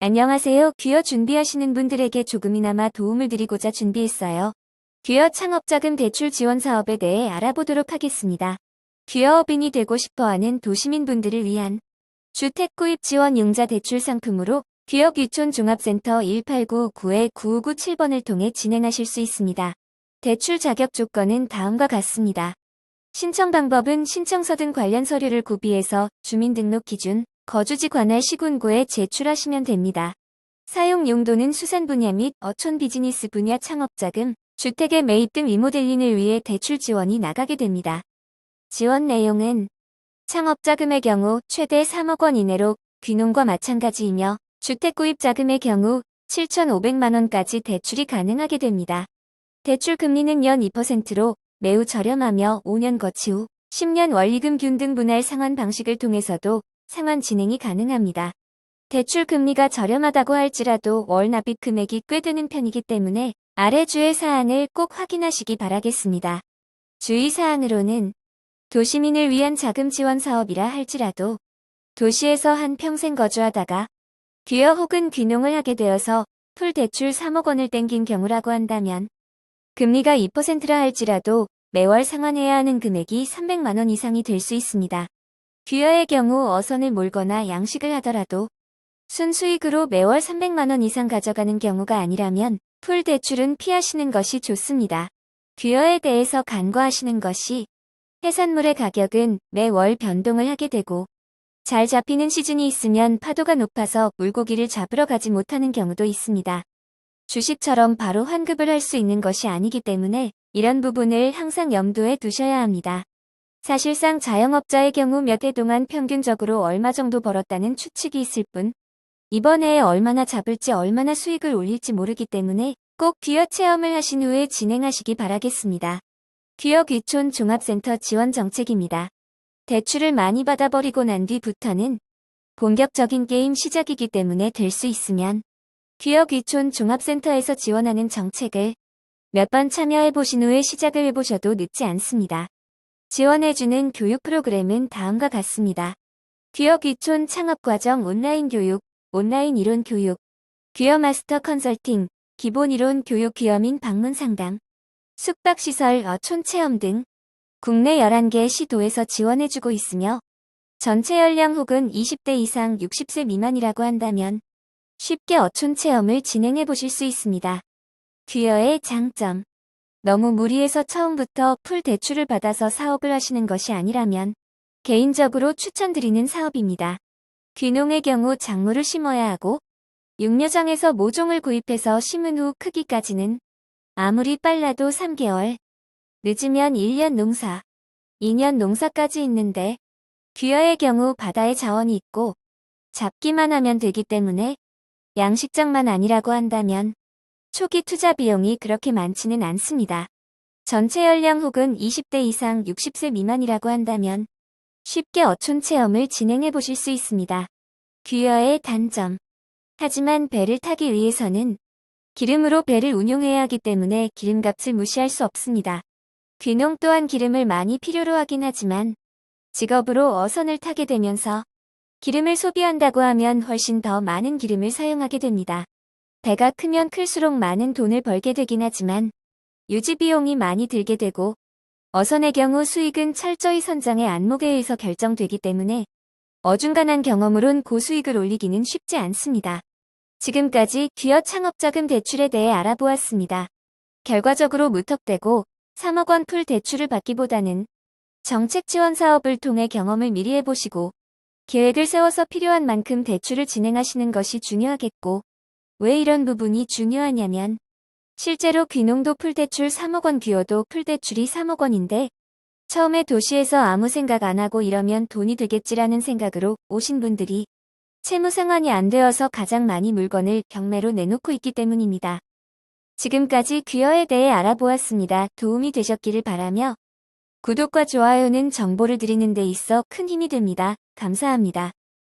안녕하세요. 귀여 준비하시는 분들에게 조금이나마 도움을 드리고자 준비했어요. 귀여 창업자금 대출 지원 사업에 대해 알아보도록 하겠습니다. 귀여업인이 되고 싶어하는 도시민분들을 위한 주택 구입 지원 융자 대출 상품으로 귀여 귀촌 종합센터 189-959-9597번을 통해 진행하실 수 있습니다. 대출 자격 조건은 다음과 같습니다. 신청 방법은 신청서 등 관련 서류를 구비해서 주민등록 기준, 거주지 관할 시군구에 제출하시면 됩니다. 사용 용도는 수산 분야 및 어촌 비즈니스 분야 창업자금, 주택의 매입 등 리모델링을 위해 대출 지원이 나가게 됩니다. 지원 내용은 창업자금의 경우 최대 3억 원 이내로 귀농과 마찬가지이며 주택 구입 자금의 경우 7,500만 원까지 대출이 가능하게 됩니다. 대출 금리는 연 2%로 매우 저렴하며 5년 거치 후 10년 원리금 균등 분할 상환 방식을 통해서도 상환 진행이 가능합니다. 대출 금리가 저렴하다고 할지라도 월 납입 금액이 꽤 드는 편이기 때문에 아래 주의 사항을 꼭 확인하시기 바라겠습니다. 주의사항으로는 도시민을 위한 자금 지원 사업이라 할지라도 도시에서 한 평생 거주하다가 귀여 혹은 귀농을 하게 되어서 풀 대출 3억 원을 땡긴 경우라고 한다면 금리가 2%라 할지라도 매월 상환해야 하는 금액이 300만 원 이상이 될 수 있습니다. 귀여의 경우 어선을 몰거나 양식을 하더라도 순수익으로 매월 300만 원 이상 가져가는 경우가 아니라면 풀 대출은 피하시는 것이 좋습니다. 귀여에 대해서 간과하시는 것이 해산물의 가격은 매월 변동을 하게 되고 잘 잡히는 시즌이 있으면 파도가 높아서 물고기를 잡으러 가지 못하는 경우도 있습니다. 주식처럼 바로 환급을 할 수 있는 것이 아니기 때문에 이런 부분을 항상 염두에 두셔야 합니다. 사실상 자영업자의 경우 몇 해 동안 평균적으로 얼마 정도 벌었다는 추측이 있을 뿐 이번 해에 얼마나 잡을지 얼마나 수익을 올릴지 모르기 때문에 꼭 귀여 체험을 하신 후에 진행하시기 바라겠습니다. 귀여 귀촌 종합센터 지원 정책입니다. 대출을 많이 받아버리고 난 뒤부터는 본격적인 게임 시작이기 때문에 될 수 있으면 귀여 귀촌 종합센터에서 지원하는 정책을 몇 번 참여해 보신 후에 시작을 해보셔도 늦지 않습니다. 지원해주는 교육 프로그램은 다음과 같습니다. 귀여 귀촌 창업과정 온라인 교육, 온라인 이론 교육, 귀여 마스터 컨설팅, 기본 이론 교육 귀여민 방문 상담, 숙박시설 어촌 체험 등 국내 11개 시도에서 지원해주고 있으며 전체 연령 혹은 20대 이상 60세 미만이라고 한다면 쉽게 어촌 체험을 진행해보실 수 있습니다. 귀여의 장점. 너무 무리해서 처음부터 풀 대출을 받아서 사업을 하시는 것이 아니라면 개인적으로 추천드리는 사업입니다. 귀농의 경우 작물을 심어야 하고 육묘장에서 모종을 구입해서 심은 후 크기까지는 아무리 빨라도 3개월, 늦으면 1년 농사, 2년 농사까지 있는데 귀여의 경우 바다에 자원이 있고 잡기만 하면 되기 때문에 양식장만 아니라고 한다면 초기 투자 비용이 그렇게 많지는 않습니다. 전체 연령 혹은 20대 이상 60세 미만이라고 한다면 쉽게 어촌 체험을 진행해 보실 수 있습니다. 귀여의 단점. 하지만 배를 타기 위해서는 기름으로 배를 운용해야 하기 때문에 기름값을 무시할 수 없습니다. 귀농 또한 기름을 많이 필요로 하긴 하지만 직업으로 어선을 타게 되면서 기름을 소비한다고 하면 훨씬 더 많은 기름을 사용하게 됩니다. 배가 크면 클수록 많은 돈을 벌게 되긴 하지만 유지 비용이 많이 들게 되고 어선의 경우 수익은 철저히 선장의 안목에 의해서 결정되기 때문에 어중간한 경험으론 고수익을 올리기는 쉽지 않습니다. 지금까지 귀여 창업자금 대출에 대해 알아보았습니다. 결과적으로 무턱대고 3억 원 풀 대출을 받기보다는 정책 지원 사업을 통해 경험을 미리 해보시고 계획을 세워서 필요한 만큼 대출을 진행하시는 것이 중요하겠고 왜 이런 부분이 중요하냐면 실제로 귀농도 풀대출 3억 원 귀여도 풀대출이 3억 원인데 처음에 도시에서 아무 생각 안 하고 이러면 돈이 되겠지라는 생각으로 오신 분들이 채무 상환이 안 되어서 가장 많이 물건을 경매로 내놓고 있기 때문입니다. 지금까지 귀여에 대해 알아보았습니다. 도움이 되셨기를 바라며 구독과 좋아요는 정보를 드리는 데 있어 큰 힘이 됩니다. 감사합니다.